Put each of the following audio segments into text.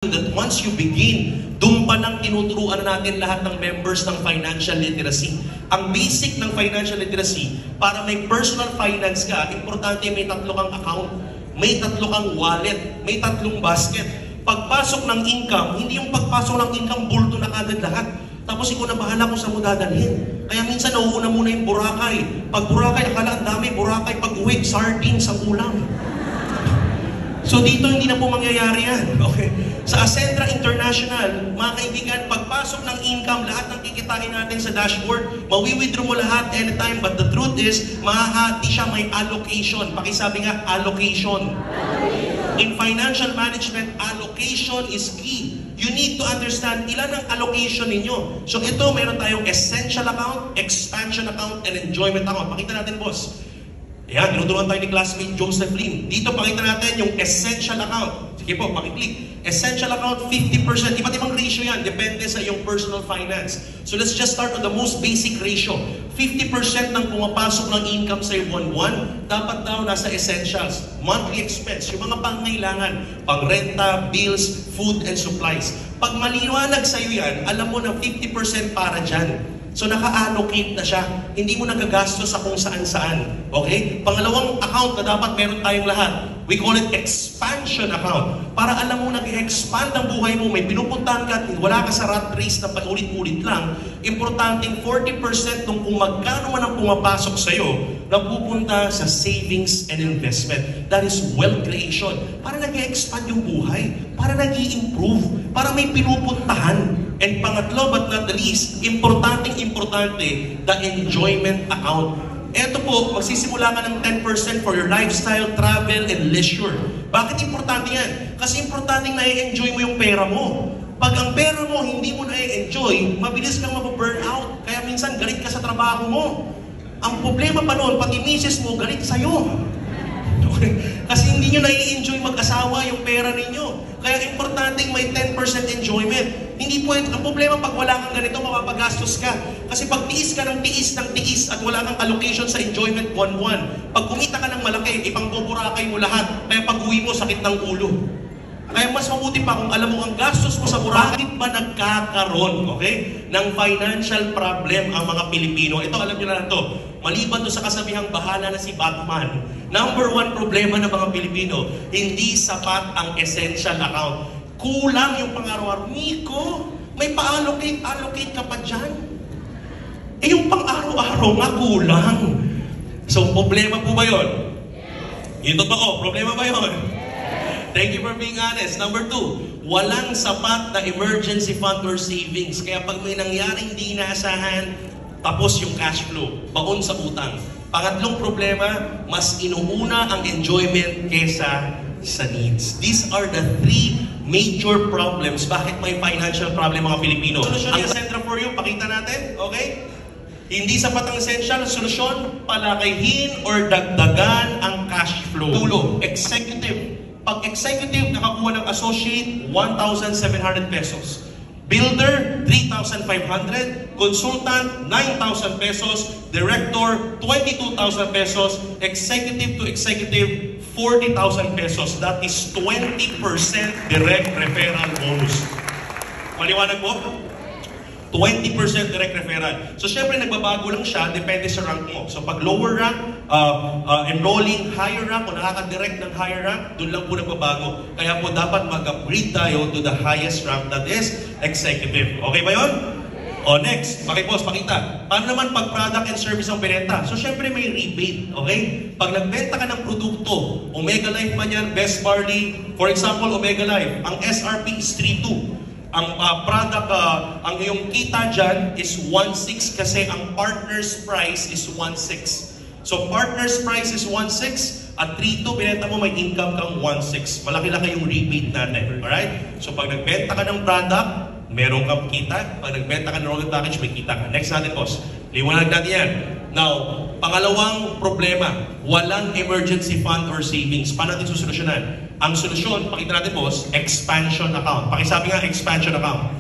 that once you begin, doon pa lang tinuturuan natin lahat ng members ng financial literacy. Ang basic ng financial literacy, para may personal finance ka, importante may 3 kang account, may 3 kang wallet, may 3 basket. Pagpasok ng income, hindi yung pagpasok ng income, bulto na agad lahat. Tapos ikaw na bahala kung saan mo dadalhin. Kaya minsan nauuna muna yung Boracay. Pag Boracay, akala ang dami, Boracay, pag uwi, sardines ang ulam. So dito hindi na po mangyayari yan. Okay. Sa Ascendra International, mga kaibigan, pagpasok ng income, lahat ng kikitain natin sa dashboard, mawi-withdraw mo lahat anytime. But the truth is, mahahati siya, may allocation. Pakisabi nga, allocation. In financial management, allocation is key. You need to understand ilan ang allocation ninyo. So ito, meron tayong essential account, expansion account, and enjoyment account. Pakita natin, boss. Ayan, tinuturuan tayo ni classmate Joseph Lim. Dito, pakita natin yung essential account. Sige po, pakiclick. Essential account, 50%. Iba't ibang ratio yan. Depende sa iyong personal finance. So let's just start on the most basic ratio. 50% ng pumapasok ng income sa buwan-buwan, dapat daw nasa essentials. Monthly expense, yung mga pangangailangan, pang-renta, bills, food, and supplies. Pag maliwanag sa iyo yan, alam mo na 50% para dyan. So naka-allocate na siya. Hindi mo nagagastos sa kung saan-saan. Okay? Pangalawang account na dapat meron tayong lahat. We call it expansion account. Para alam mo nag-expand ang buhay mo, may pinupuntahan ka, wala ka sa rat race na paulit-ulit lang. Importanteng 40% nung kung magkano man ang pumapasok sa'yo, napupunta sa savings and investment. That is wealth creation. Para nag-expand yung buhay. Para nag-i-improve. Para may pinupuntahan. And pangatlo but not the least, importante, the enjoyment account. Ito po, magsisimula ka ng 10% for your lifestyle, travel, and leisure. Bakit importante yan? Kasi importante na-enjoy mo yung pera mo. Pag ang pera mo hindi mo na-enjoy, mabilis kang mababurn out. Kaya minsan galit ka sa trabaho mo. Ang problema pa noon, pati misis mo, galit sa'yo. Okay? Kasi hindi nyo na-enjoy mag-asawa yung pera ninyo. Kaya importanteng may 10% enjoyment. Hindi po, ang problema pag wala kang ganito, mapapagastos ka. Kasi pag tiis ka ng tiis at wala kang allocation sa enjoyment buwan-buwan, pag kumita ka ng malaki, ipangbuburakay mo lahat. Kaya pag uwi mo, sakit ng ulo. Kaya mas mabuti pa kung alam mo ang gastos mo sa Boracay, bakit ba nagkakaroon, okay, ng financial problem ang mga Pilipino? Ito, alam nyo na ito. Maliban to sa kasabihang bahala na si Batman, number 1 problema ng mga Pilipino, hindi sapat ang essential account. Kulang yung pang-araw-araw. Nico, may pa-allocate ka pa dyan. Eh yung pang-araw-araw nga kulang. So, problema po ba yun? Yung totoo, problema ba yun? Thank you for being honest. Number 2, walang sapat na emergency fund or savings. Kaya pag may nangyaring hindi inaasahan, tapos yung cash flow, baon sa utang. Pangatlong problema, mas inuuna ang enjoyment kesa sa needs. These are the 3 major problems. Bakit may financial problem mga Pilipino? Solusyon ang Ascendra for you, pakita natin, okay? Hindi sapat ang essential, solusyon, palakayin or dagdagan ang cash flow. Tulo, executive. Pag executive, nakakuha ng associate, 1,700 pesos. Builder, 3,500. Consultant, 9,000 pesos. Director, 22,000 pesos. Executive to executive, 40,000 pesos. That is 20% direct referral bonus. Maliwanag po? 20% direct referral. So, syempre, nagbabago lang siya, depende sa rank mo. So, pag lower rank, enrolling higher rank, o nakaka-direct ng higher rank, doon lang po nagbabago. Kaya po, dapat mag-upgrade tayo to the highest rank, that is executive. Okay ba yun? O, next. Boss, pakita. Paano naman pag product and service ang binenta? So, syempre, may rebate. Okay? Pag nagbenta ka ng produkto, Omega Life man yan, Best Barley, for example, Omega Life, ang SRP is 3.2. Ang product, ang iyong kita dyan is 1.6 kasi ang partner's price is 1.6. So partner's price is 1.6 at 3.2 binenta mo may income kang 1.6. Malaki-laki yung rebate natin. Alright? So pag nagbenta ka ng product, meron kang kita. Pag nagbenta ka ng roll package, may kita ka. Next natin, boss. Liwanag natin yan. Now, pangalawang problema, walang emergency fund or savings. Paano natin susolusyonan? Ang solusyon, pakita natin, boss, expansion account. Pakisabi nga, expansion account.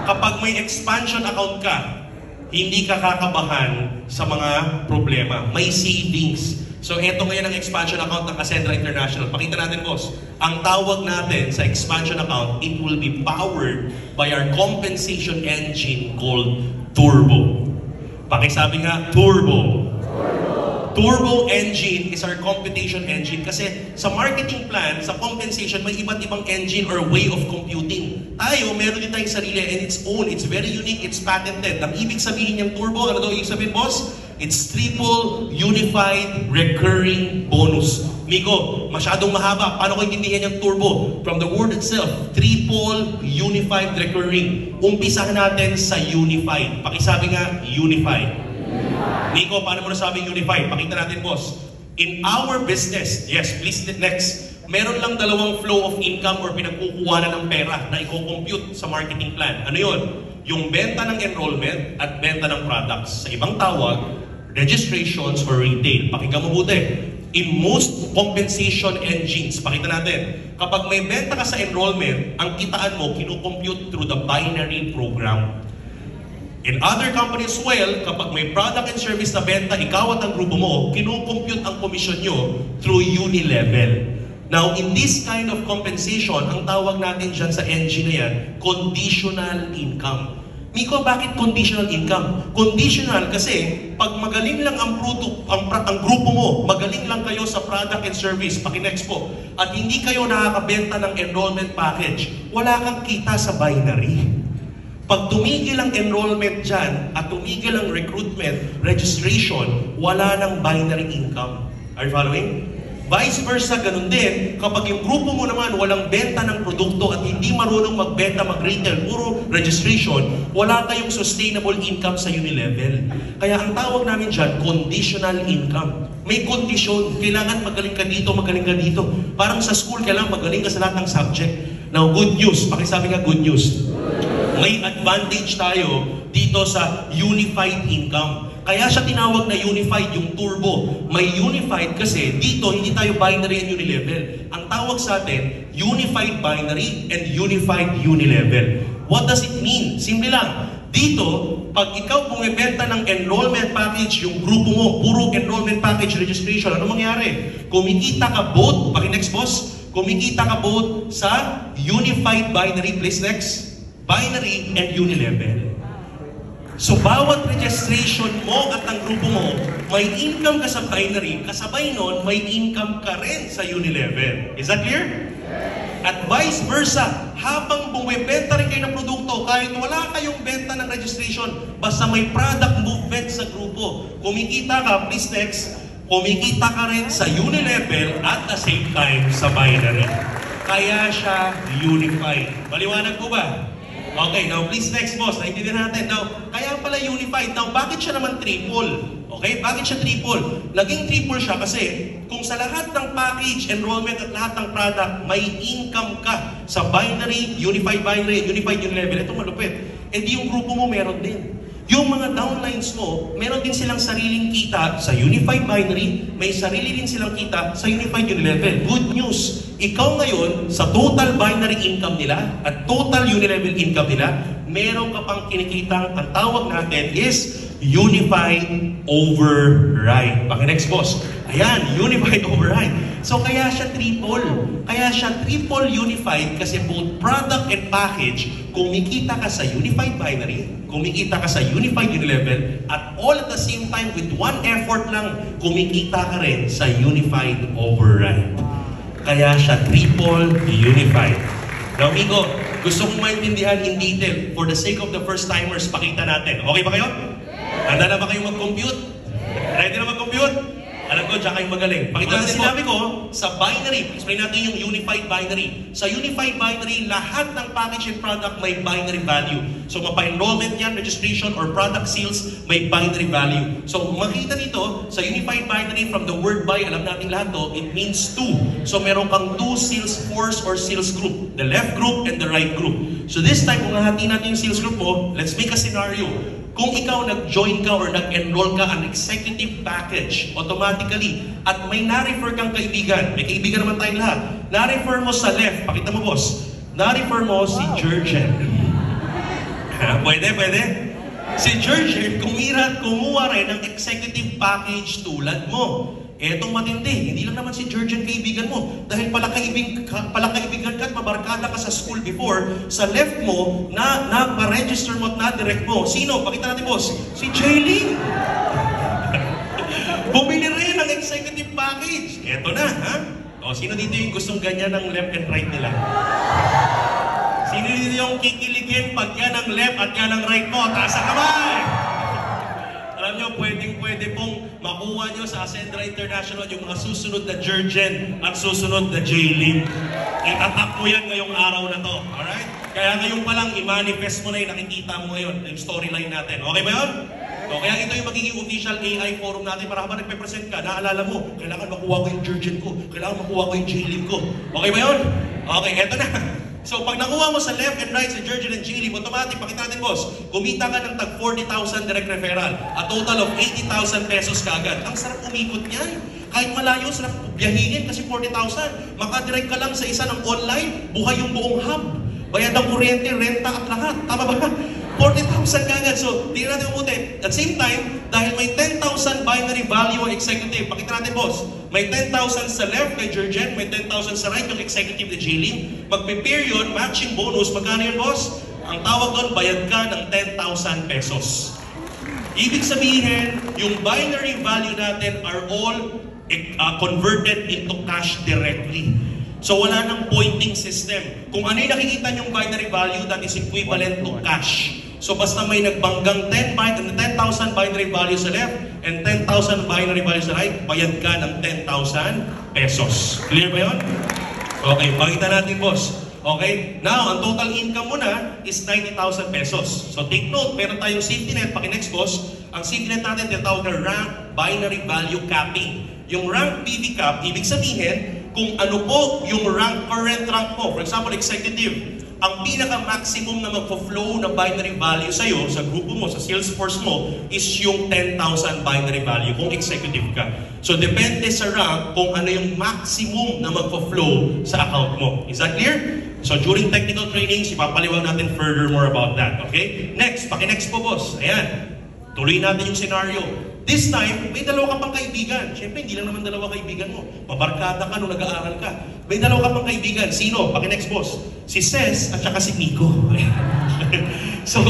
Kapag may expansion account ka, hindi ka kakabahan sa mga problema. May savings. So ito ngayon ang expansion account ng Cassandra International. Pakita natin, boss. Ang tawag natin sa expansion account, it will be powered by our compensation engine called Turbo. Pakisabi nga, Turbo. Turbo engine is our computation engine kasi sa marketing plan, sa compensation, may iba't ibang engine or way of computing. Tayo, meron din tayong sarili and its own. It's very unique, it's patented. Ang ibig sabihin niyang turbo, ano daw ibig sabihin, boss? It's triple unified recurring bonus. Miko, masyadong mahaba. Paano ko intindihan yung turbo? From the word itself, triple unified recurring. Umpisahan natin sa unified. Pakisabi nga, unified. Nico, paano mo nasabing unified? Pakita natin, boss. In our business, yes, please next. Meron lang dalawang flow of income or pinagkukuhanan ng pera na i-compute sa marketing plan. Ano yun? Yung benta ng enrollment at benta ng products. Sa ibang tawag, registrations or retail. Pakinggan mo buti. In most compensation engines, pakita natin, kapag may benta ka sa enrollment, ang kitaan mo, kinukompute through the binary program. In other companies as well, kapag may product and service na benta, ikaw at ang grupo mo, kinukompute ang komisyon nyo through uni-level. Now, in this kind of compensation, ang tawag natin dyan sa engine na yan, conditional income. Miko, bakit conditional income? Conditional kasi, pag magaling lang ang grupo mo, magaling lang kayo sa product and service, pakinext po, at hindi kayo nakakabenta ng enrollment package, wala kang kita sa binary. Pag tumigil ang enrollment dyan at tumigil ang recruitment, registration, wala nang binary income. Are you following? Vice versa, ganun din. Kapag yung grupo mo naman walang benta ng produkto at hindi marunong magbenta, mag-retail, puro registration, wala kayong sustainable income sa uni-level. Kaya ang tawag namin dyan, conditional income. May kondisyon. Kailangan magaling ka dito, magaling ka dito. Parang sa school, kailangan magaling ka sa lahat ng subject. Now, good news. Pakisabi nga, good news. May advantage tayo dito sa unified income. Kaya siya tinawag na unified, yung turbo. May unified kasi dito hindi tayo binary and unilevel. Ang tawag sa atin, unified binary and unified unilevel. What does it mean? Simple lang. Dito, pag ikaw bumibenta ng enrollment package, yung grupo mo, puro enrollment package registration, ano mangyari? Kumikita ka both, next boss, kumikita ka both sa unified binary, please next, binary and unilevel. So, bawat registration mo at ang grupo mo, may income ka sa binary, kasabay nun, may income ka rin sa unilevel. Is that clear? At vice versa, habang bumibenta rin kayo ng produkto, kahit wala kayong benta ng registration, basta may product movement sa grupo, kumikita ka, please next, kumikita ka rin sa unilevel at the same time sa binary. Kaya siya unified. Maliwanag po ba? Okay, now please next boss, naintindihan natin. Now, kaya pala unified. Now, bakit siya naman triple? Okay, bakit siya triple? Naging triple siya kasi kung sa lahat ng package, enrollment at lahat ng product, may income ka sa binary, unified unilevel, ito malupit. E di yung grupo mo meron din. Yung mga downlines mo, meron din silang sariling kita sa unified binary, may sarili din silang kita sa unified unilevel. Good news! Ikaw ngayon, sa total binary income nila at total unilevel income nila, meron ka pang kinikitang, ang tawag natin is unified override. Next boss. Ayan, unified override. So kaya siya triple. Kaya siya triple unified kasi both product and package, kumikita ka sa unified binary, kumikita ka sa unified unilevel, at all at the same time with one effort lang, kumikita ka rin sa unified override. Kaya siya triple unified. Now, amigo, gusto kong maintindihan in detail. For the sake of the first-timers, pakita natin. Okay ba kayo? Handa na ba kayong mag-compute? Ready na mag-compute? Alam ko, diyan kayong magaling. Pakita natin sinabi ko, sa binary, explain natin yung unified binary. Sa unified binary, lahat ng package and product may binary value. So, mapa-enrollment yan, registration, or product sales, may binary value. So, makita dito, sa unified binary, from the word buy, alam natin lahat to, it means two. So, meron kang two sales force or sales group. The left group and the right group. So, this time, kung hahati natin yung sales group mo, let's make a scenario. Kung ikaw nag-join ka or nag-enroll ka ang executive package, automatically, at may na-refer kang kaibigan, may kaibigan naman tayong lahat, na-refer mo sa left, pakita mo boss, na-refer mo si Jurgen. Pwede? Si Jurgen, kumuha rin ng executive package tulad mo. Etong matindi, hindi lang naman si Jurgen kaibigan mo. Dahil palakaibigan ka at mabarkada ka sa school before, sa left mo, na ma-register mo at na-direct mo. Sino? Pakita natin, boss. Si Jayling. Bumili rin ng executive package. Eto na, ha? O, sino dito yung gustong ganyan ng left and right nila? Sino dito yung kikiligin pag yan ang left at yan ang right mo? Taas ang kamay! Alam nyo, pwede pong makuha nyo sa Ascendra International yung mga susunod na Jurgen at susunod na Jayling. Itatak mo yan ngayong araw na to. Alright? Kaya ngayon pa lang, i-manifest mo na yung nakikita mo ngayon, yung storyline natin. Okay ba yun? So, kaya ito yung magiging official AI forum natin para habang nagpe-present ka, naalala mo, kailangan makuha ko yung Jurgen ko, kailangan makuha ko yung Jayling ko. Okay ba yun? Okay, eto na. So, pag nakuha mo sa left and right sa Jurgen and Jayling, automatic, pakita natin, boss, kumita ka ng tag 40,000 direct referral, a total of 80,000 pesos kaagad. Ang sarap umikot niyan. Kahit malayo, sarap biyahin kasi 40,000. Makadirect ka lang sa isa ng online, buhay yung buong hub. Bayad ang kuryente, renta at lahat. Tama ba? 40,000 kagad. So, tingnan natin mabuti. At same time, dahil may 10,000 binary value ang executive, pakita natin, boss, may 10,000 sa left kay Jurgen, may 10,000 sa right yung executive na Jayling. Magpe-pair yun, matching bonus. Magkano yun, boss? Ang tawag doon, bayad ka ng 10,000 pesos. Ibig sabihin, yung binary value natin are all converted into cash directly. So wala nang pointing system. Kung ano yung nakikita nyong binary value, that is equivalent to cash. So basta may nagbanggang 10,000 binary value sa left and 10,000 binary value sa right, bayad ka ng 10,000 pesos. Clear ba yun? Okay, pakita natin, boss. Okay, now ang total income mo na is 90,000 pesos. So take note, meron tayong safety net, paki-next, boss. Ang safety net natin, tinatawag na rank binary value capping. Yung rank BV cap, ibig sabihin, kung ano po yung current rank mo. For example, executive. Ang pinaka-maximum na magpo-flow na binary value sa'yo, sa grupo mo, sa Salesforce mo, is yung 10,000 binary value kung executive ka. So, depende sa rank kung ano yung maximum na magpo-flow sa account mo. Is that clear? So, during technical trainings, ipapaliwag natin further more about that. Okay? Next, paki-next po, boss. Ayan. Tuloy natin yung scenario. This time, may dalawa ka pang kaibigan. Siyempre, hindi lang naman dalawa kaibigan mo. Mabarkada ka nung nag-aaral ka. May dalawa ka pang kaibigan. Sino? Paki-next, boss. Si Ces at saka si Miko. So,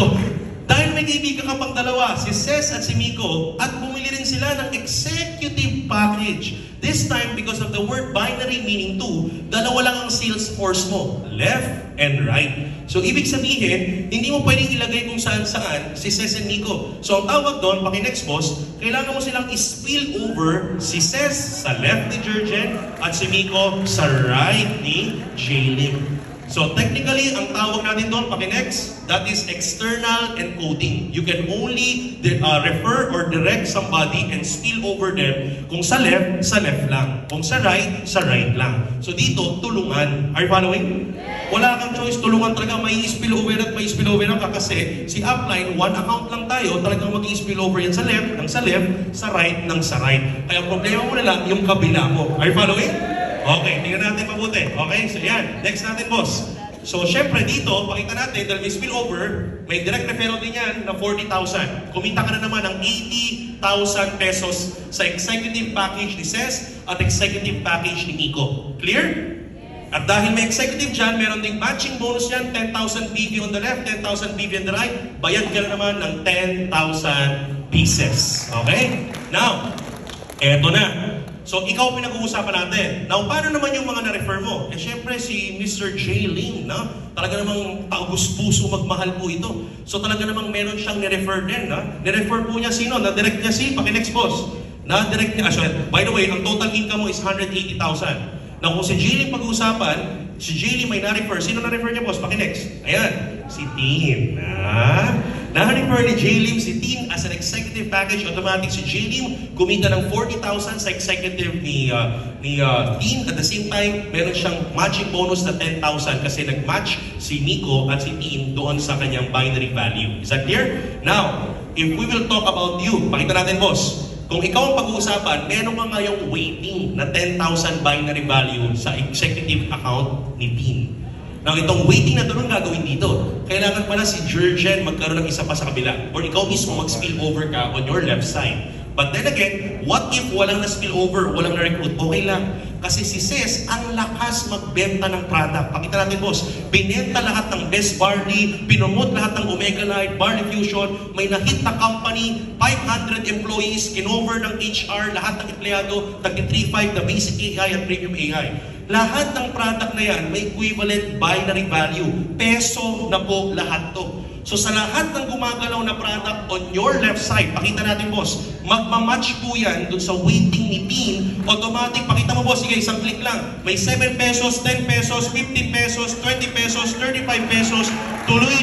dahil may kaibigan ka pang dalawa, si Ces at si Miko, at bumili rin sila ng executive package. This time, because of the word binary meaning two, dalawa lang ang Salesforce mo. Left and right. So, ibig sabihin, hindi mo pwedeng ilagay kung saan-saan si Ces and Miko. So, ang tawag doon, paki-next, boss, kailangan mo silang i-spill over si Ces sa left ni Jurgen at si Miko sa right ni Jayling. So, technically, ang tawag natin doon, paki-next, that is external encoding. You can only refer or direct somebody and spill over them kung sa left lang. Kung sa right lang. So, dito, tulungan. Are you following? Wala kang choice, tulungan talaga, may spill over at may spill over ka kasi si upline, one account lang tayo, talagang mag-spill over yan sa left, sa right, sa right. Kaya problema mo na lang, yung kabila mo. Are you following? Okay, tingnan natin mabuti. Okay, so yan. Next natin, boss. So, syempre dito, pakita natin, dahil may spillover, may direct referral din yan na 40,000. Kumita ka na naman ng 80,000 pesos sa executive package ni Ces at executive package ni Miko. Clear? At dahil may executive dyan, meron ding matching bonus yan, 10,000 PV on the left, 10,000 PV on the right, bayad ka na naman ng 10,000 pieces. Okay? Now, eto na. So, ikaw pinag-uusapan natin. Now, paano naman yung mga na-refer mo? Eh, syempre, si Mr. Jayling, no? Talaga namang tagus-puso magmahal po ito. So, talaga namang meron siyang ni-refer din, no? Ni-refer po niya sino? Na-direct niya si, paki-next, boss. Na-direct niya, by the way, ang total income mo is 180,000. Now, kung si Jayling pag-uusapan, si Jayling may na-refer. Sino na-refer niya, boss? Paki-next. Ayan, si Tin. Na-refer ni Jayling si Tin as an executive package. Automatic si Jayling kumita ng 40,000 sa executive ni Tin. At the same time, meron siyang matching bonus na 10,000 kasi nag-match si Miko at si Tin doon sa kanyang binary value. Is that clear? Now, if we will talk about you, pakita natin, boss. Kung ikaw ang pag-uusapan, meron ka ngayong waiting na 10,000 binary value sa executive account ni Tin. Now, itong waiting na doon gagawin dito. Kailangan pala si Jurgen magkaroon ng isa pa sa kabila. Or ikaw mismo mag-spill over ka on your left side. But then again, what if walang na-spill over, walang na-recruit? Okay lang. Kasi si Ses, ang lakas magbenta ng product. Pakita natin, boss. Binenta lahat ng Best Barley, pinomote lahat ng Omega Light, Barley Fusion, may na-hit na company, 500 employees, kinover ng HR, lahat ng empleyado, tag-3.5 na basic AI at premium AI. Lahat ng product na yan may equivalent binary value. Peso na po lahat to. So sa lahat ng gumagalaw na product on your left side, pakita natin, boss, magmamatch po yan dun sa weighting ni Dean. Automatic, pakita mo, boss, sige, isang click lang. May 7 pesos, 10 pesos, 15 pesos, 20 pesos, 35 pesos. Tuloy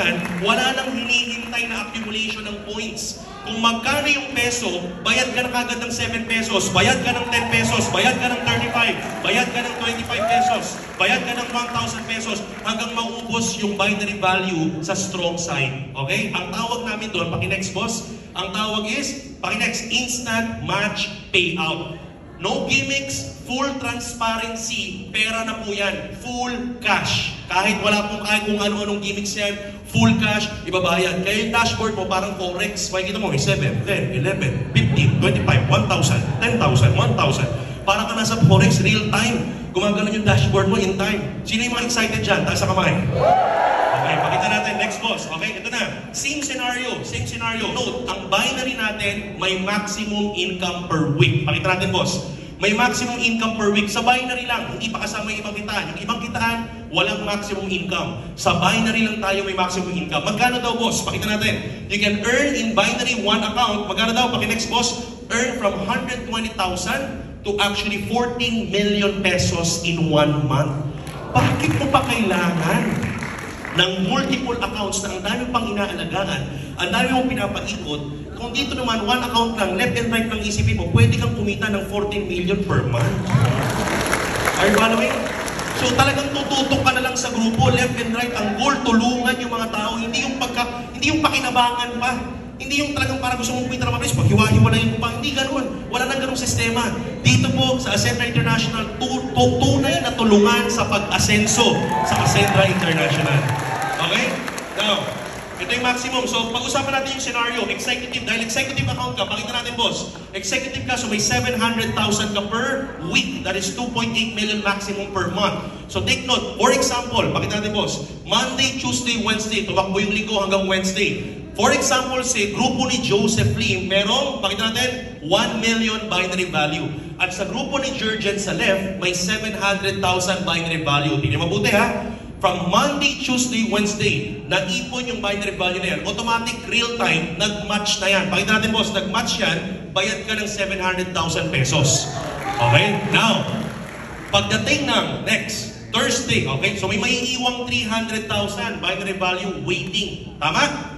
yan. Wala nang hinihintay na accumulation ng points. Kung magkano yung peso, bayad ka na kagad ng 7 pesos, bayad ka ng 10 pesos, bayad ka ng 35, bayad ka ng 25 pesos, bayad ka ng 1,000 pesos, hanggang maubos yung binary value sa strong side. Okay? Ang tawag namin doon, paki-next, boss, ang tawag is, paki-next, instant match payout. No gimmicks, full transparency, pera na po yan, full cash. Kahit wala pong kahit kung ano-anong gimmicks yan, full cash, ibabayad. Kaya yung dashboard mo parang Forex, makikita mo, may 7, 10, 11, 15, 25, 1,000, 10,000, 1,000. Para ka nasa Forex, real time. Gumagano yung dashboard mo in time. Sino yung mga excited dyan? Taas sa kamay. Okay, pakita natin. Next, boss. Okay, ito na. Same scenario. Note, ang binary natin may maximum income per week. Pakita natin, boss. May maximum income per week. Sa binary lang, hindi pa kasama yung ibang kitaan. Yung ibang kitaan, walang maximum income. Sa binary lang tayo may maximum income. Magkano daw, boss? Pakita natin. You can earn in binary one account. Magkano daw? Paki-next, boss. Earn from 120,000 to actually 14 million pesos in 1 month. Bakit mo pa kailangan ng multiple accounts na ang dami pang inaalagaan, ang dami mong pinapaikot? Kung dito naman, one account lang, left and right ng isipin mo, pwede kang kumita ng 14 million per month. Are you following? So talagang tututok ka na lang sa grupo, left and right, ang goal, tulungan yung mga tao, hindi yung pakinabangan pa. Hindi yung talagang para gusto mong kumita ng mga paghiwa-hiwalayin mo pa. Hindi ganoon. Wala nang ganoong sistema. Dito po sa Ascendra International, tunay na tulungan sa pag-asenso sa Ascendra International. Okay? Now, ito yung maximum. So, pag-usapan natin yung scenario. Executive. Dahil executive account ka, pakita natin, boss. Executive ka, so may 700,000 ka per week. That is 2.8 million maximum per month. So, take note. For example, pakita natin, boss. Monday, Tuesday, Wednesday. Tumakbo yung linggo hanggang Wednesday. For example, si grupo ni Joseph Lim, merong, pakita natin, 1 million binary value. At sa grupo ni Jurgen sa left, may 700,000 binary value. Tingnan mabuti, ha? From Monday, Tuesday, Wednesday, nag-ipon yung binary value na yan. Automatic, real-time, nag-match na yan. Pakita natin, boss, nag-match yan, bayad ka ng 700,000 pesos. Okay? Now, pagdating ng next Thursday, okay? So may maiiwang 300,000 binary value waiting. Tama?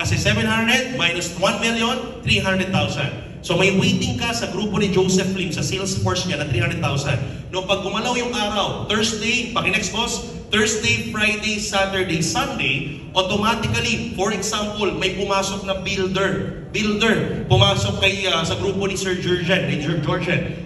Kasi 700 minus 1 million, 300,000. So may waiting ka sa grupo ni Joseph Lim, sa Salesforce niya na 300,000. No, pag gumalaw yung araw, Thursday, paki-next, boss, Thursday, Friday, Saturday, Sunday, automatically, for example, may pumasok na builder, pumasok kay sa grupo ni Sir Jurgen,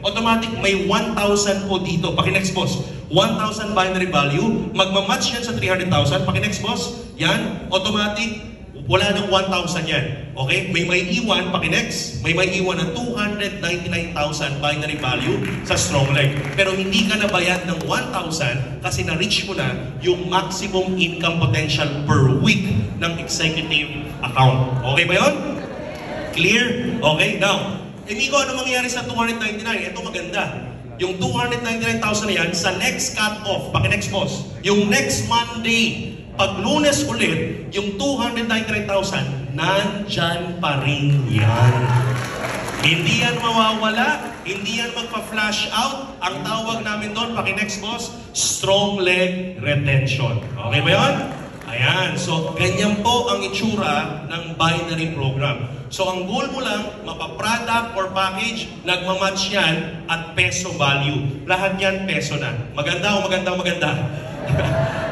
automatic may 1,000 po dito. Paki-next, boss, 1,000 binary value, magmamatch yan sa 300,000. Paki-next, boss, yan, automatic, wala ng 1,000 yan. Okay? May iwan, paki-next, may iwan ng 299,000 binary value sa strong leg. Pero hindi ka nabayad ng 1,000 kasi na-reach mo na yung maximum income potential per week ng executive account. Okay ba yun? Clear? Okay? Now, Miko, ano mangyayari sa 299? Ito maganda. Yung 299,000 na yan, sa next cut-off, paki-next, boss, yung next Monday, pag Lunes ulit, yung 299,000, nandyan pa rin yan. Hindi yan mawawala, hindi yan magpa-flash out. Ang tawag namin doon, paki-next, boss, strong leg retention. Okay ba yun? Ayan, so ganyan po ang itsura ng binary program. So ang goal mo lang, mapa-product or package, nagmamatch yan at peso value. Lahat yan peso na. Maganda o maganda?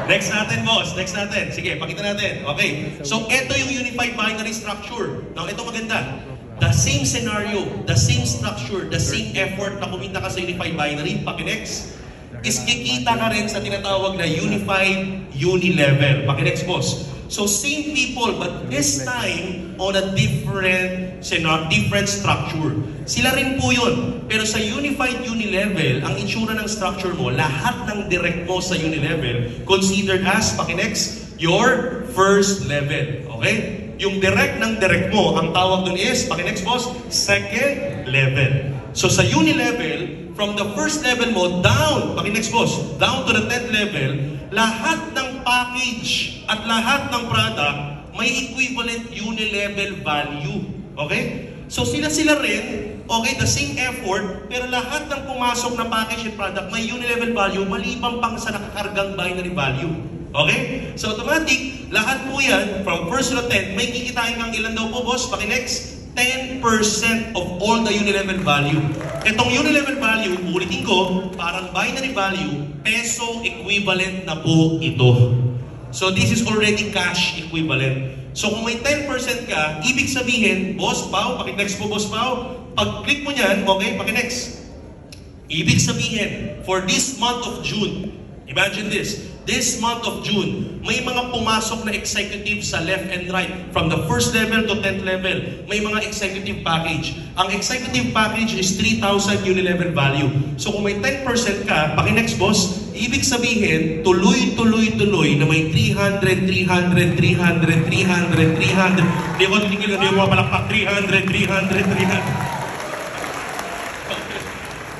Next natin, boss. Next natin. Sige, pakita natin. Okay. So, ito yung unified binary structure. Now, ito maganda. The same scenario, the same structure, the same effort na kumita ka sa unified binary, paki-next. is kikita ka rin sa tinatawag na unified uni-level. Paki-next boss. So same people, but this time on a different structure. Sila rin po yun. Pero sa unified uni-level, ang itsura ng structure mo, lahat ng direct mo sa uni-level, considered as, paki-next, your first level. Okay? Yung direct ng direct mo, ang tawag dun is, paki-next boss, second level. So sa uni-level, from the first level mo, down, paki-next boss, down to the 10th level, lahat ng package at lahat ng product may equivalent uni-level value. Okay? So sila-sila rin, okay, the same effort, pero lahat ng pumasok na package and product may uni-level value maliban pang sa nakakargang binary value. Okay? So automatic, lahat po yan, from 1 to 10, may kikitain kang ilan daw po, boss? Paki-next, 10% of all the unilevel value. Itong unilevel value, ulitin ko, parang binary value, peso equivalent na po ito. So this is already cash equivalent. So kung may 10% ka, ibig sabihin, Boss Pao, paki-next po Boss Pao, pag-click mo niyan, okay, paki-next. Ibig sabihin, for this month of June, imagine this month of June, may mga pumasok na executive sa left and right, from the first level to 10th level, may mga executive package. Ang executive package is 3,000 unilevel value. So kung may 10% ka, paki-next boss, ibig sabihin, tuloy na may 300. Di ko tingil na yung mga palakpak, 300.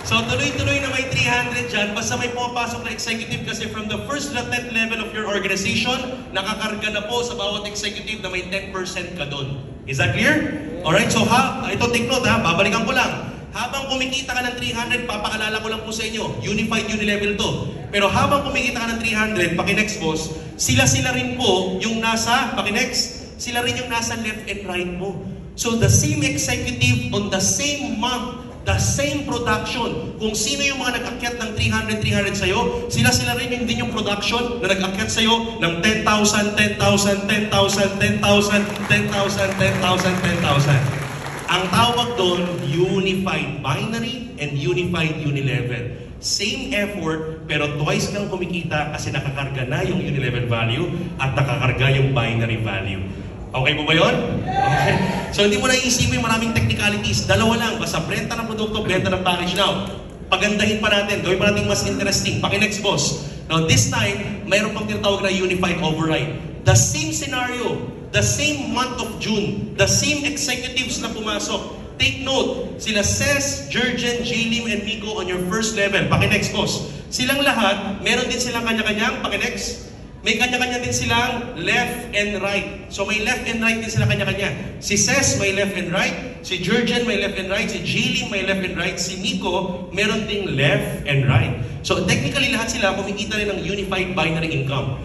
So tuloy-tuloy na may 300 dyan, basta may pumapasok na executive kasi from the first to 10th level of your organization, nakakarga na po sa bawat executive na may 10% ka doon. Is that clear? Alright, so ito take note ha, babalikan ko lang. Habang kumikita ka ng 300, papaalala ko lang po sa inyo, unified unilevel to. Pero habang kumikita ka ng 300, paki-next boss, sila-sila rin po yung nasa, paki-next, sila rin yung nasa left and right mo. So the same executive on the same month, the same production. Kung sino yung mga nag-akyat ng 300 sa'yo, sila-sila rin din yung production na nag-akyat sa'yo ng 10,000. Ang tawag doon, unified binary and unified unilevel. Same effort, pero twice kang kumikita kasi nakakarga na yung unilevel value at nakakarga yung binary value. Okay po ba yun? Okay. So hindi mo na iisipin maraming technicalities. Dalawa lang, basta benta ng produkto, benta ng package. Now, pagandahin pa natin, gawin pa natin mas interesting. Paki-next boss. Now this time, mayroon pang tinatawag na unified override. The same scenario, the same month of June, the same executives na pumasok. Take note, sila Ces, Jurgen, Jalim, and Miko on your first level. Paki-next boss. Silang lahat, meron din silang kanya-kanyang, paki-next. May kanya-kanya din silang left and right. So may left and right din sila kanya-kanya. Si Ces may left and right, si Jurgen may left and right, si Jalim may left and right, si Nico meron ding left and right. So technically lahat sila kumikita rin ng unified binary income.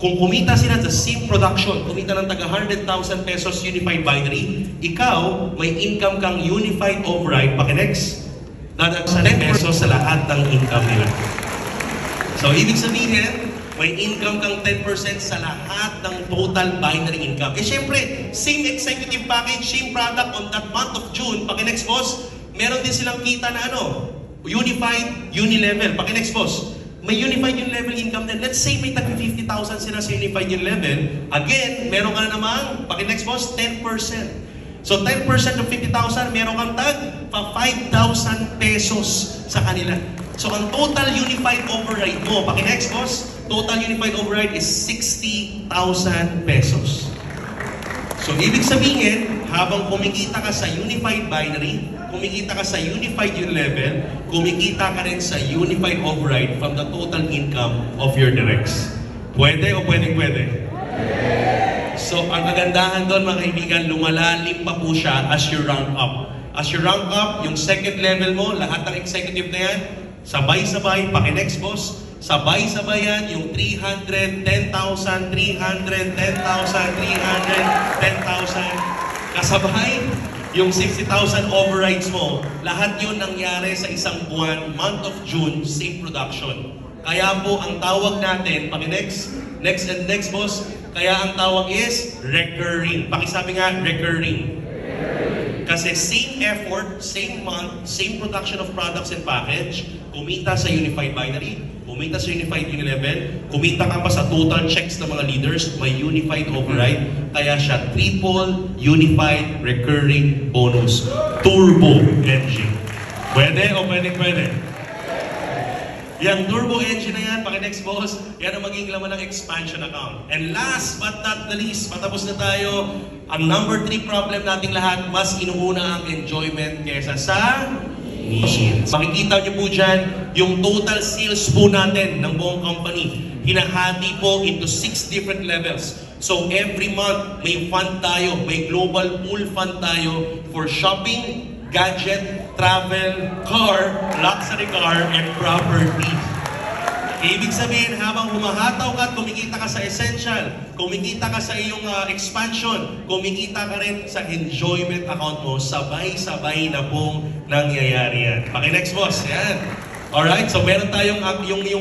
Kung kumita sila sa same production, kumita ng taga 100,000 pesos unified binary, ikaw may income kang unified override, paki-next, na 10 pesos sa lahat ng income nila. So ibig sabihin, may income kang 10% sa lahat ng total binary income. Eh syempre, same executive package, same product on that month of June, paki-next boss, meron din silang kita na unified unilevel. Paki-next boss, may unified unilevel income din. Let's say may tag 50,000 sila sa unified unilevel. Again, meron ka na namang, paki-next boss, 10%. So 10% of 50,000, meron kang tag 5,000 pesos sa kanila. So ang total unified override mo, paki-next boss, total unified override is 60,000 pesos. So ibig sabihin, habang kumikita ka sa unified binary, kumikita ka sa unified unilevel, kumikita ka rin sa unified override from the total income of your directs. Pwede o pwede? So ang kagandahan doon mga kaibigan, lumalalim pa po siya as you rank up. As you rank up, yung second level mo, lahat ng executive na yan, sabay-sabay, paki-next boss, sabay-sabay yan, yung 300, 10,000, 300, 10,000, 300, 10,000. Kasabay, yung 60,000 overrides mo, lahat yun nangyari sa isang buwan, month of June, same production. Kaya po, ang tawag natin, paki-next, next and next boss, kaya ang tawag is recurring. Pakisabi nga, recurring. Kasi same effort, same month, same production of products and package, kumita sa unified binary, kumita sa Unified Unilevel, kumita ka pa sa total checks ng mga leaders, may Unified override, kaya siya triple Unified Recurring Bonus. Turbo engine. Pwede o pwede? Yung turbo engine na yan, paki-next boss, yan ang maging laman ng expansion account. And last but not the least, patapos na tayo, ang number 3 problem nating lahat, mas inuuna ang enjoyment kesa sa needs. Makikita nyo po dyan, yung total sales po natin ng buong company, hinahati po into 6 different levels. So every month, may fund tayo, may global pool fund tayo for shopping, gadget, travel, car, luxury car, and property. Ibig sabihin, habang humahataw ka at kumikita ka sa essential, kumikita ka sa iyong expansion, kumikita ka rin sa enjoyment account mo, sabay-sabay na pong nangyayari yan. Paki-next boss, yan. Alright, so meron tayong yung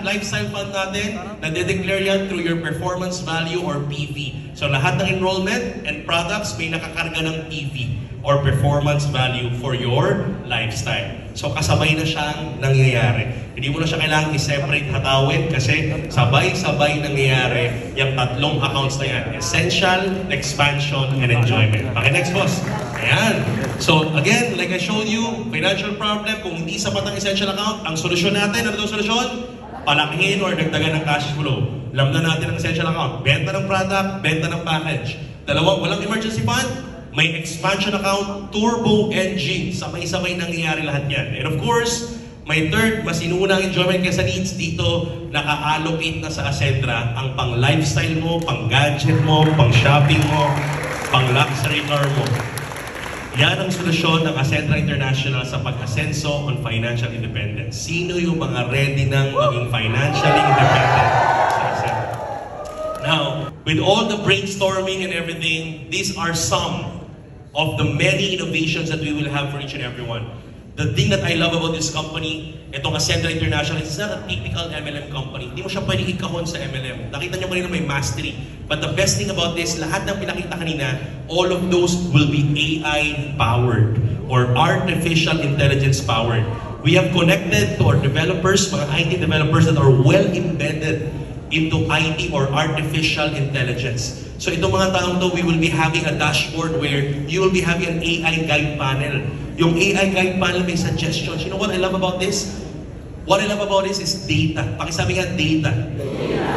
lifestyle fund natin na de-declare yan through your performance value or PV. So lahat ng enrollment and products may nakakarga ng PV or performance value for your lifestyle. So kasabay na siyang nangyayari. Hindi mo na siya kailangang i-separate hatawin kasi sabay-sabay nangyayari yung tatlong accounts na yan. Essential, expansion, and enjoyment. Next boss. Ayan. So again, like I showed you, financial problem, kung hindi sapat ang essential account, ang solusyon natin, ano itong solusyon? Palakihin or dagdagan ng cash flow. Alam na natin ang essential account. Benta ng product, benta ng package. Dalawang, walang emergency fund, may expansion account, turbo engine. Sabay-sabay nangyayari lahat yan. And of course, may third, mas inuuna ang enjoyment kaysa needs. Dito, naka-allocate na sa Ascentra ang pang-lifestyle mo, pang-gadget mo, pang-shopping mo, pang-luxury car mo. Yan ang solusyon ng Ascentra International sa pag-asenso on financial independence. Sino yung mga ready ng maging financially independent sa Ascentra? Now, with all the brainstorming and everything, these are some of the many innovations that we will have for each and every one. The thing that I love about this company, itong Ascentra International, is not a typical MLM company. Hindi mo siya pwedeng ikahon sa MLM. Nakita nyo kanina may mastery. But the best thing about this, lahat ng pinakita kanina, all of those will be AI-powered or artificial intelligence-powered. We have connected to our developers, mga IT developers that are well embedded into IT or artificial intelligence. So itong mga taong to, we will be having a dashboard where you will be having an AI guide panel. Yung AI guide panel may suggestions. You know what I love about this? What I love about this is data. Pakisabi nga, data.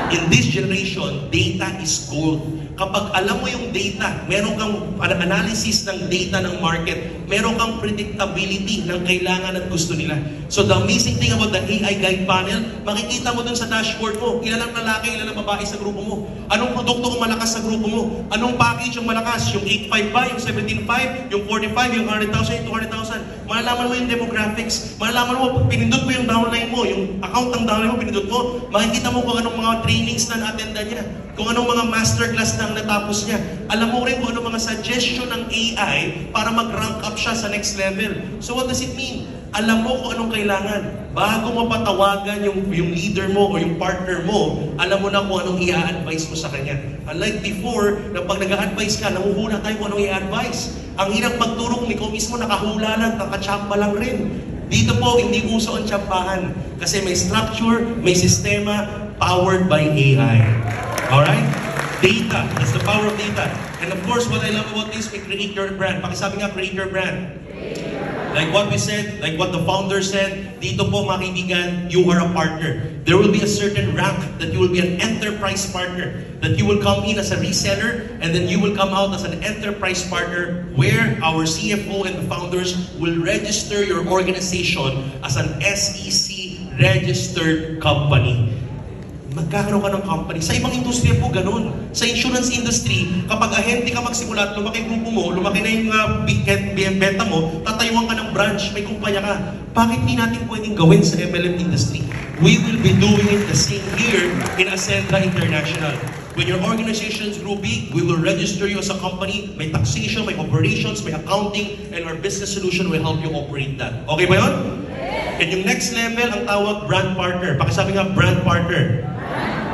In this generation, data is gold. Kapag alam mo yung data, meron kang analysis ng data ng market, meron kang predictability ng kailangan at gusto nila. So the amazing thing about the AI guide panel, makikita mo dun sa dashboard mo, ilan ang lalaki, ilan ang babae sa grupo mo. Anong produkto ang malakas sa grupo mo? Anong package yung malakas? Yung 8.5 ba? Yung 17.5? Yung 45? Yung 100,000? Yung 200,000? Malalaman mo yung demographics. Malalaman mo, pag pinindot mo yung downline mo, yung account ng downline mo, pinindot mo, makikita mo kung anong mga trainings na na-attenda niya, kung anong mga masterclass na natapos niya. Alam mo rin kung anong mga suggestion ng AI para mag-rank up siya sa next level. So what does it mean? Alam mo kung anong kailangan. Bago mo patawagan yung leader mo o yung partner mo, alam mo na kung anong i-advise mo sa kanya. Unlike before, na pag nag-a-advise ka, nanguhula tayo kung anong i-advise. Ang hirap magturo kung ikaw mismo nakahula lang, nakachamba lang rin. Dito po, hindi uso ang tsambahan. Kasi may structure, may sistema, powered by AI. Alright? Data. That's the power of data. And of course, what I love about this, we create your brand. Pakisabi nga, create your brand. Like what we said, like what the founder said, dito po mga kaibigan, you are a partner. There will be a certain rank that you will be an enterprise partner. That you will come in as a reseller and then you will come out as an enterprise partner where our CFO and the founders will register your organization as an SEC registered company. Magkakaroon ka ng company. Sa ibang industriya po ganun. Sa insurance industry, kapag ahente ka magsimula at lumaki grupo mo, lumaki na yung benta mo, tatayuan ka ng branch, may kumpanya ka. Bakit di natin pwedeng gawin sa MLM industry? We will be doing it the same here in Ascentra International. When your organizations grow big, we will register you as a company. May taxation, may operations, may accounting, and our business solution will help you operate that. Okay ba yun? And yung next level, ang tawag brand partner. Pakisabi nga, brand partner.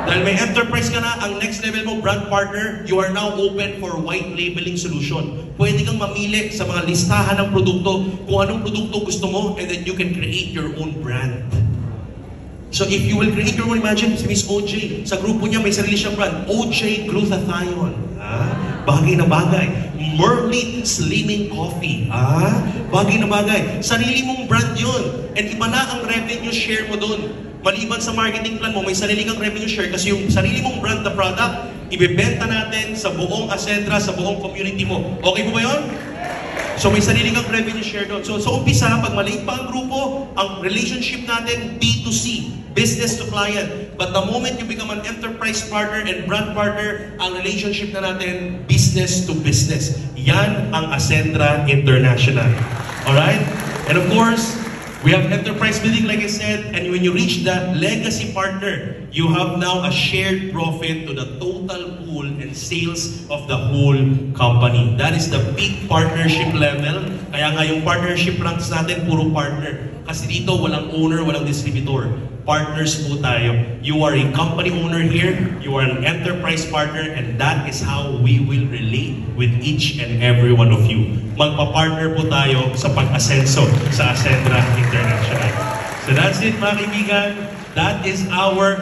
Dahil may enterprise ka na, ang next level mo, brand partner, you are now open for white labeling solution. Pwede kang mamili sa mga listahan ng produkto kung anong produkto gusto mo and then you can create your own brand. So if you will create your own, imagine si Miss OJ, sa grupo niya may sarili siyang brand, OJ Glutathione. Bagay na bagay. Mermaid Slimming Coffee. Bagay na bagay. Sarili mong brand yun. And iba na ang revenue share mo dun. Maliban sa marketing plan mo, may sarili kang revenue share kasi yung sarili mong brand na product, ibebenta natin sa buong Ascendra, sa buong community mo. Okay po ba yun? So may sarili kang revenue share doon. So umpisa, pag maliit pa ang grupo, ang relationship natin B2C, business to client. But the moment you become an enterprise partner and brand partner, ang relationship na natin business to business. Yan ang Ascendra International. Alright? And of course, we have enterprise building, like I said, and when you reach the legacy partner, you have now a shared profit to the total pool and sales of the whole company. That is the big partnership level. Kaya nga yung partnership ranks natin, puro partner. Kasi dito, walang owner, walang distributor. Partners po tayo. You are a company owner here, you are an enterprise partner, and that is how we will relate with each and every one of you. Magpa-partner po tayo sa pag-asenso sa Ascendra International. So that's it, mga kaibigan. That is our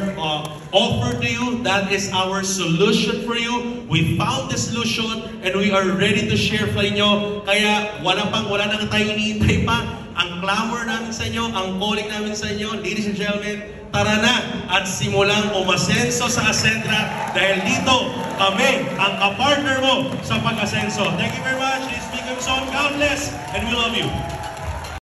offer to you. That is our solution for you. We found the solution and we are ready to share sa inyo. Kaya wala na tayo iniintay pa. Ang clamor namin sa inyo, ang calling namin sa inyo, ladies and gentlemen, tara na at simulang umasenso sa Ascendra dahil dito kami ang kapartner mo sa pag-asenso. Thank you very much. This is Big Son. God bless and we love you.